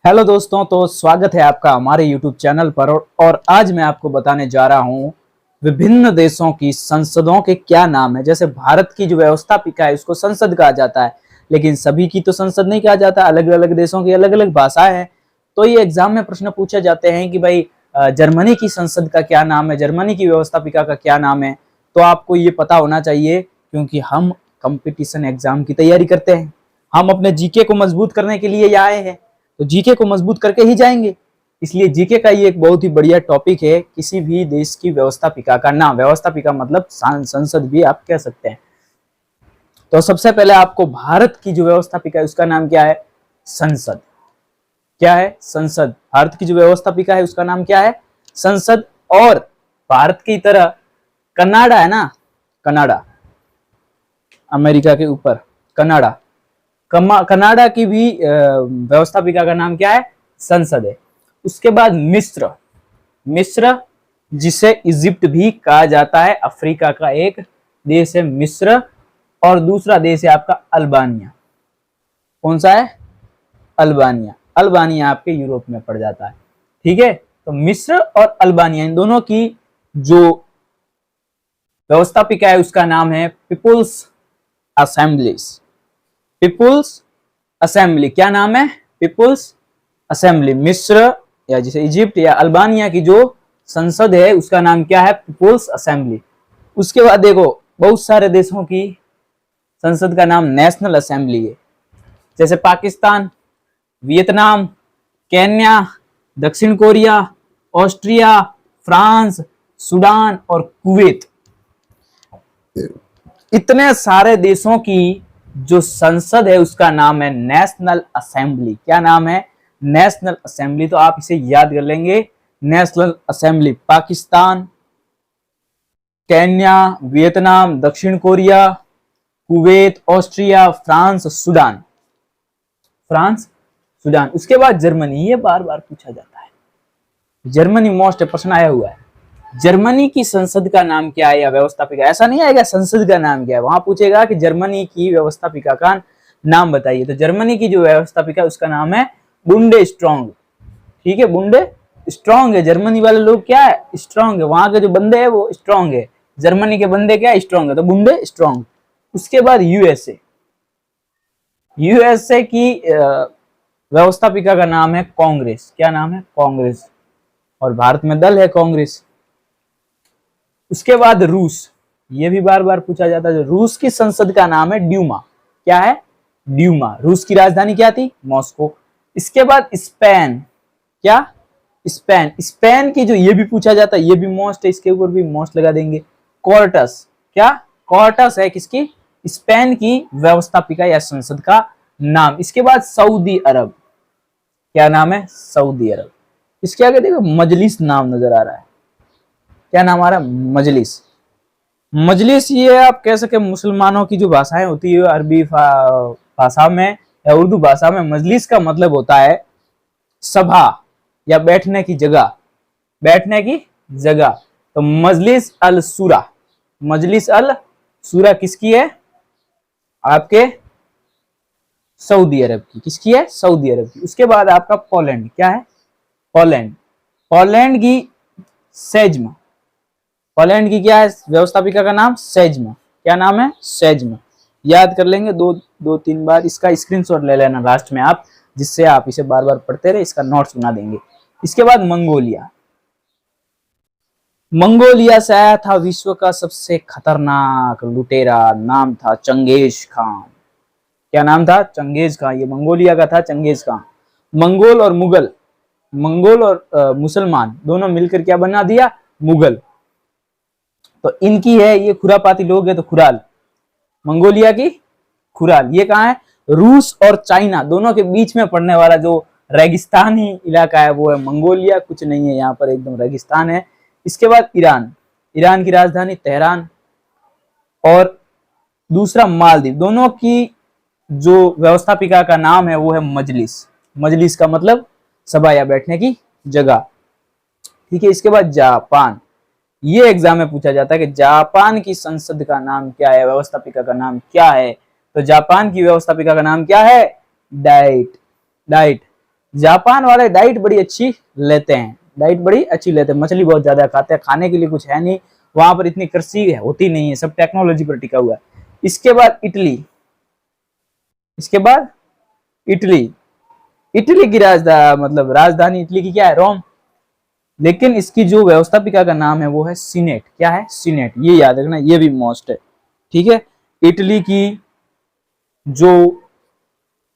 Hello दोस्तों, तो स्वागत है आपका हमारे YouTube चैनल पर। और आज मैं आपको बताने जा रहा हूँ विभिन्न देशों की संसदों के क्या नाम है। जैसे भारत की जो व्यवस्थापिका है उसको संसद कहा जाता है, लेकिन सभी की तो संसद नहीं कहा जाता, अलग अलग देशों की अलग अलग भाषाएं हैं। तो ये एग्जाम में प्रश्न पूछे जाते हैं कि भाई जर्मनी की संसद का क्या नाम है, जर्मनी की व्यवस्थापिका का क्या नाम है। तो आपको ये पता होना चाहिए, क्योंकि हम कंपटीशन एग्जाम की तैयारी करते हैं, हम अपने जीके को मजबूत करने के लिए आए हैं, तो जीके को मजबूत करके ही जाएंगे। इसलिए जीके का ये एक बहुत ही बढ़िया टॉपिक है, किसी भी देश की व्यवस्थापिका का नाम। व्यवस्थापिका मतलब संसद भी आप कह सकते हैं। तो सबसे पहले आपको भारत की जो व्यवस्थापिका है उसका नाम क्या है? संसद। क्या है? संसद। भारत की जो व्यवस्थापिका है उसका नाम क्या है? संसद। और भारत की तरह कनाडा है ना, कनाडा, अमेरिका के ऊपर कनाडा, कनाडा की भी व्यवस्थापिका का नाम क्या है? संसद है। उसके बाद मिस्र, मिस्र जिसे इजिप्ट भी कहा जाता है, अफ्रीका का एक देश है मिस्र। और दूसरा देश है आपका अल्बानिया। कौन सा है? अल्बानिया। अल्बानिया आपके यूरोप में पड़ जाता है। ठीक है, तो मिस्र और अल्बानिया, इन दोनों की जो व्यवस्थापिका है उसका नाम है पीपुल्स असेंबलीज। People's assembly. क्या नाम है? People's assembly. मिस्र या जिसे इजिप्ट या अल्बानिया की जो संसद है उसका नाम क्या है? People's assembly. उसके बाद देखो, बहुत सारे देशों की संसद का नाम नेशनल असेंबली है, जैसे पाकिस्तान, वियतनाम, केन्या, दक्षिण कोरिया, ऑस्ट्रिया, फ्रांस, सूडान और कुवैत। इतने सारे देशों की जो संसद है उसका नाम है नेशनल असेंबली। क्या नाम है? National assembly. तो आप इसे याद कर लेंगे, national assembly. Pakistan, Kenya, Vietnam, दक्षिण Korea, Kuwait, Austria, France, Sudan. France, Sudan. उसके बाद जर्मनी, ये बार बार पूछा जाता है, जर्मनी मोस्ट प्रश्न आया हुआ है। जर्मनी की संसद का नाम क्या है या व्यवस्थापिका? ऐसा नहीं आएगा संसद का नाम क्या है, वहां पूछेगा कि जर्मनी की व्यवस्थापिका का नाम बताइए। तो जर्मनी की जो व्यवस्थापिका उसका नाम है बुंडे स्ट्रॉन्ग। ठीक है, बुंडे स्ट्रॉन्ग है। जर्मनी वाले लोग क्या है? स्ट्रॉन्ग है। वहां के जो बंदे हैं वो स्ट्रॉन्ग है, जर्मनी के बंदे क्या है? स्ट्रॉन्ग है। तो बुंडे स्ट्रॉन्ग। उसके बाद यूएसए। यूएसए की व्यवस्थापिका का नाम है कांग्रेस। क्या नाम है? कांग्रेस। और भारत में दल है कांग्रेस। उसके बाद रूस, ये भी बार बार पूछा जाता है। रूस की संसद का नाम है ड्यूमा। क्या है? ड्यूमा। रूस की राजधानी क्या थी? मॉस्को। इसके बाद स्पेन। क्या? स्पेन। स्पेन की जो, ये भी पूछा जाता है, ये भी मोस्ट है, इसके ऊपर भी मोस्ट लगा देंगे। कोर्टस। क्या? कोर्टस है किसकी? स्पेन की व्यवस्थापिका या संसद का नाम। इसके बाद सऊदी अरब। क्या नाम है? सऊदी अरब। इसके आगे देखो मजलिस नाम नजर आ रहा है। क्या नाम आ रहा है? मजलिस। मजलिस ये आप कह सके मुसलमानों की जो भाषाएं होती है अरबी भाषा में या उर्दू भाषा में, मजलिस का मतलब होता है सभा या बैठने की जगह। बैठने की जगह। तो मजलिस अल सूरा, मजलिस अल सूरा किसकी है? आपके सऊदी अरब की। किसकी है? सऊदी अरब की। उसके बाद आपका पोलैंड। क्या है? पोलैंड। पोलैंड की सेज्म। पोलैंड की क्या है व्यवस्थापिका का नाम? सेज्म। क्या नाम है? सेज्म। याद कर लेंगे दो तीन बार। इसका स्क्रीनशॉट ले लेना लास्ट में आप, जिससे आप इसे बार बार पढ़ते रहे, इसका नोट्स बना देंगे। इसके बाद मंगोलिया। मंगोलिया से आया था विश्व का सबसे खतरनाक लुटेरा, नाम था चंगेज खान। क्या नाम था? Genghis Khan. ये मंगोलिया का था, चंगेज खान। मंगोल और मुगल, मंगोल और मुसलमान दोनों मिलकर क्या बना दिया? मुगल। तो इनकी है, ये खुरापाती लोग है, तो खुराल। मंगोलिया की खुराल। ये कहाँ है? रूस और चाइना दोनों के बीच में पड़ने वाला जो रेगिस्तानी इलाका है वो है मंगोलिया। कुछ नहीं है यहाँ पर, एकदम रेगिस्तान है। इसके बाद ईरान। ईरान की राजधानी तेहरान। और दूसरा मालदीव। दोनों की जो व्यवस्थापिका का नाम है वो है मजलिस। मजलिस का मतलब सभा या बैठने की जगह। ठीक है। इसके बाद जापान। ये एग्जाम में पूछा जाता है कि जापान की संसद का नाम क्या है, व्यवस्थापिका का नाम क्या है। तो जापान की व्यवस्थापिका का नाम क्या है? डाइट। डाइट। जापान वाले डाइट बड़ी अच्छी लेते हैं, डाइट बड़ी अच्छी लेते हैं, मछली बहुत ज्यादा खाते हैं, खाने के लिए कुछ है नहीं, वहां पर इतनी कृषि होती नहीं है, सब टेक्नोलॉजी पर टिका हुआ है। इसके बाद इटली, इसके बाद इटली, इटली की राजधानी, मतलब राजधानी इटली की क्या है, रोम। लेकिन इसकी जो व्यवस्थापिका का नाम है वो है सीनेट। क्या है, सीनेट, ये याद रखना, ये भी मोस्ट है, ठीक है। इटली की जो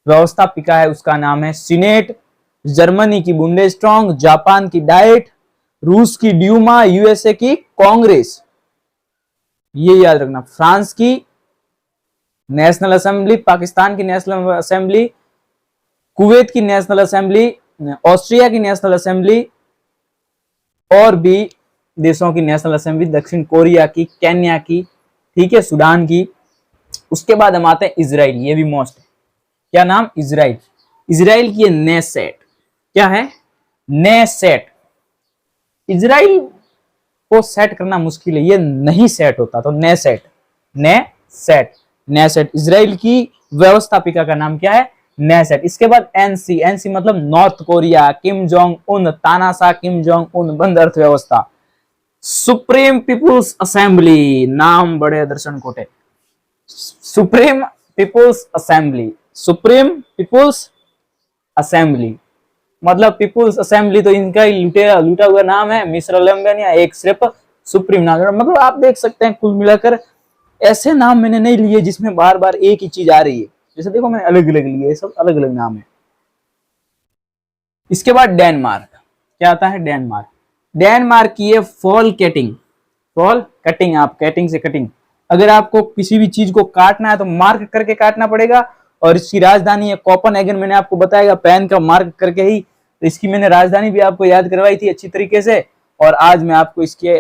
व्यवस्थापिका है उसका नाम है सीनेट, जर्मनी की बुंडेस्टैग, जापान की डाइट, रूस की ड्यूमा, यूएसए की कांग्रेस, ये याद रखना, फ्रांस की नेशनल असेंबली, पाकिस्तान की नेशनल असेंबली, कुवैत की नेशनल असेंबली, ऑस्ट्रिया की नेशनल असेंबली, और भी देशों की नेशनल असेंबली, दक्षिण कोरिया की, केन्या की, ठीक है, सूडान की। उसके बाद हम आते हैं इजराइल, ये भी मोस्ट है। क्या नाम, इजराइल, इजराइल की नेसेट। क्या है, नेसेट। इजराइल को सेट करना मुश्किल है, ये नहीं सेट होता, तो नेसेट, नेसेट, नेसेट, इजराइल की व्यवस्थापिका का नाम क्या है, नेसेट। इसके बाद एनसी, एनसी मतलब north Korea, Kim Jong Un, तानाशाह किम जोंग उन, बंद अर्थव्यवस्था। सुप्रीम पीपुल्स असेंबली, नाम बड़े दर्शन कोटे, supreme people's assembly, supreme people's assembly, मतलब पीपुल्स असेंबली तो इनका ही लूटा हुआ नाम है, मिस्र लंबन, या एक सिर्फ सुप्रीम नाम। मतलब आप देख सकते हैं कुल मिलाकर ऐसे नाम मैंने नहीं लिए जिसमें बार बार एक ही चीज आ रही है, जैसे देखो मैंने अलग अलग लिए, सब अलग अलग नाम है। इसके बाद डेनमार्क, क्या आता है, डेनमार्क, डेनमार्क की है फॉल कटिंग, फॉल कटिंग, आप कटिंग से कटिंग, अगर आपको किसी भी चीज को काटना है तो मार्क करके काटना पड़ेगा। और इसकी राजधानी है कोपेनहेगन, मैंने आपको बताया पेन का मार्क करके ही, तो इसकी मैंने राजधानी भी आपको याद करवाई थी अच्छी तरीके से। और आज मैं आपको इसके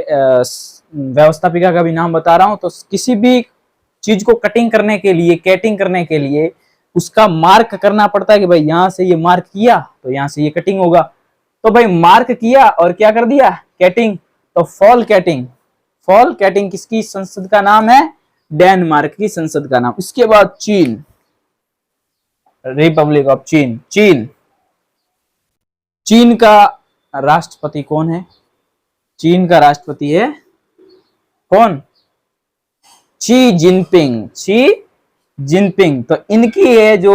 व्यवस्थापिका का भी नाम बता रहा हूं। तो किसी भी चीज को कटिंग करने के लिए, कटिंग करने के लिए उसका मार्क करना पड़ता है कि भाई यहां से ये मार्क किया तो यहां से ये कटिंग होगा। तो भाई मार्क किया और क्या कर दिया, कटिंग, तो फॉल कटिंग, फॉल कटिंग किसकी संसद का नाम है, डेनमार्क की संसद का नाम। इसके बाद चीन, रिपब्लिक ऑफ चीन, चीन, चीन का राष्ट्रपति कौन है, चीन का राष्ट्रपति है कौन, शी जिनपिंग, शी जिनपिंग। तो इनकी है जो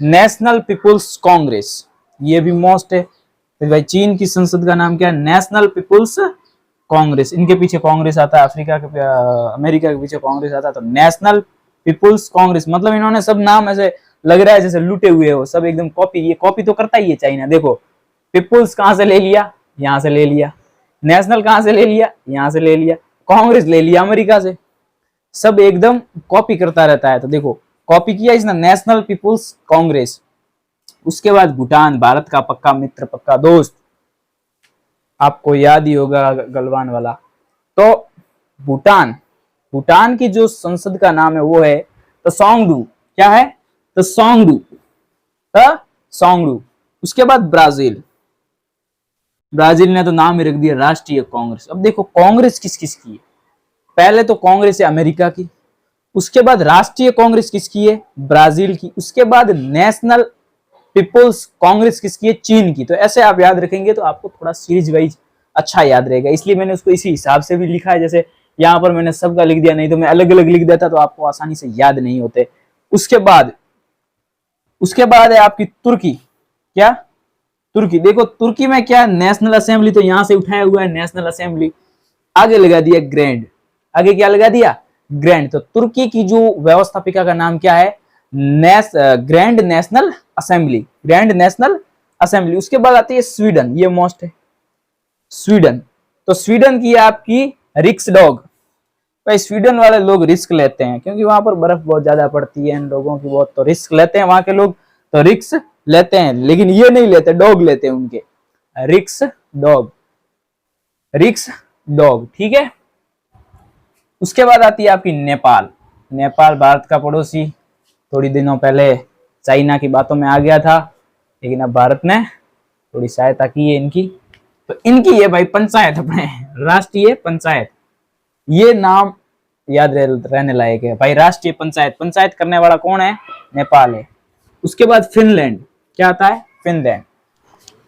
नेशनल पीपुल्स कांग्रेस, ये भी मोस्ट है। तो भाई चीन की संसद का नाम क्या है, नेशनल पीपुल्स कांग्रेस, इनके पीछे कांग्रेस आता है, अफ्रीका के अमेरिका के पीछे कांग्रेस आता है, तो नेशनल पीपुल्स कांग्रेस। मतलब इन्होंने सब नाम ऐसे लग रहा है जैसे लुटे हुए हो, सब एकदम कॉपी, ये कॉपी तो करता ही है चाइना। देखो पीपुल्स कहां से ले लिया, यहां से ले लिया, नेशनल कहां से ले लिया, यहां से ले लिया, कांग्रेस ले लिया अमेरिका से, सब एकदम कॉपी करता रहता है। तो देखो कॉपी किया इसने, नेशनल पीपुल्स कांग्रेस। उसके बाद भूटान, भारत का पक्का मित्र, पक्का दोस्त, आपको याद ही होगा गलवान वाला। तो भूटान, भूटान की जो संसद का नाम है वो है त्सोंगडू। क्या है, त्सोंगडू, त्सोंगडू। उसके बाद ब्राजील, ब्राजील ने तो नाम ही रख दिया राष्ट्रीय कांग्रेस। अब देखो कांग्रेस किस किस की है, पहले तो कांग्रेस है अमेरिका की, उसके बाद राष्ट्रीय कांग्रेस किसकी है, ब्राजील की, उसके बाद नेशनल पीपुल्स कांग्रेस किसकी है, चीन की। तो ऐसे आप याद रखेंगे तो आपको थोड़ा सीरीज वाइज अच्छा याद रहेगा, इसलिए मैंने उसको इसी हिसाब से भी लिखा है। जैसे यहाँ पर मैंने सबका लिख दिया, नहीं तो मैं अलग अलग लिख देता तो आपको आसानी से याद नहीं होते। उसके बाद है आपकी तुर्की। क्या, तुर्की। देखो तुर्की में क्या, नेशनल असेंबली तो यहां से उठाया हुआ है, नेशनल असेंबली, आगे लगा दिया ग्रैंड, आगे क्या लगा दिया, ग्रैंड। तो तुर्की की जो व्यवस्थापिका का नाम क्या है, grand national assembly, grand national assembly. उसके बाद आती है स्वीडन, ये मोस्ट है, स्वीडन। तो स्वीडन की आपकी रिक्सडॉग। भाई स्वीडन वाले लोग रिस्क लेते हैं क्योंकि वहां पर बर्फ बहुत ज्यादा पड़ती है, इन लोगों की बहुत, तो रिस्क लेते हैं वहां के लोग, तो रिस्क लेते हैं। लेकिन ये नहीं लेते, डॉग लेते हैं उनके, रिक्स डॉग, रिक्स डॉग, ठीक है। उसके बाद आती है आपकी नेपाल। नेपाल भारत का पड़ोसी, थोड़ी दिनों पहले चाइना की बातों में आ गया था, लेकिन अब भारत ने थोड़ी सहायता की है इनकी। तो इनकी है भाई पंचायत, अपने राष्ट्रीय पंचायत, ये नाम याद रहने लायक है भाई, राष्ट्रीय पंचायत। पंचायत करने वाला कौन है, नेपाल है। उसके बाद फिनलैंड, क्या आता है, फिनलैंड।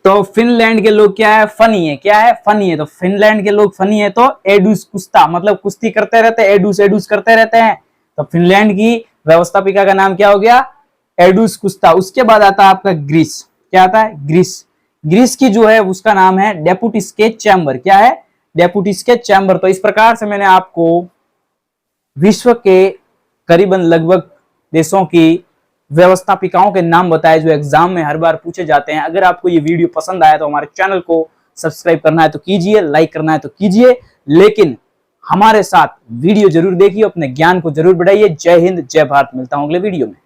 तो फिनलैंड के लोग क्या है, फनी है। क्या है, फनी है। तो फिनलैंड के लोग फनी है तो एडूस कुस्ता, मतलब कुश्ती करते रहते हैं, एडूस एडूस करते रहते हैं। तो फिनलैंड की व्यवस्थापिका का नाम क्या हो गया, एडूस कुस्ता। उसके बाद आता है आपका ग्रीस। क्या आता है, ग्रीस। ग्रीस की जो है उसका नाम है डेपुटिस के चैम्बर। क्या है, डेपुटिस के चैम्बर। तो इस प्रकार से मैंने आपको विश्व के करीबन लगभग देशों की व्यवस्थापिकाओं के नाम बताए जो एग्जाम में हर बार पूछे जाते हैं। अगर आपको ये वीडियो पसंद आया तो हमारे चैनल को सब्सक्राइब करना है तो कीजिए, लाइक करना है तो कीजिए, लेकिन हमारे साथ वीडियो जरूर देखिए, अपने ज्ञान को जरूर बढ़ाइए। जय हिंद, जय भारत। मिलता हूं अगले वीडियो में।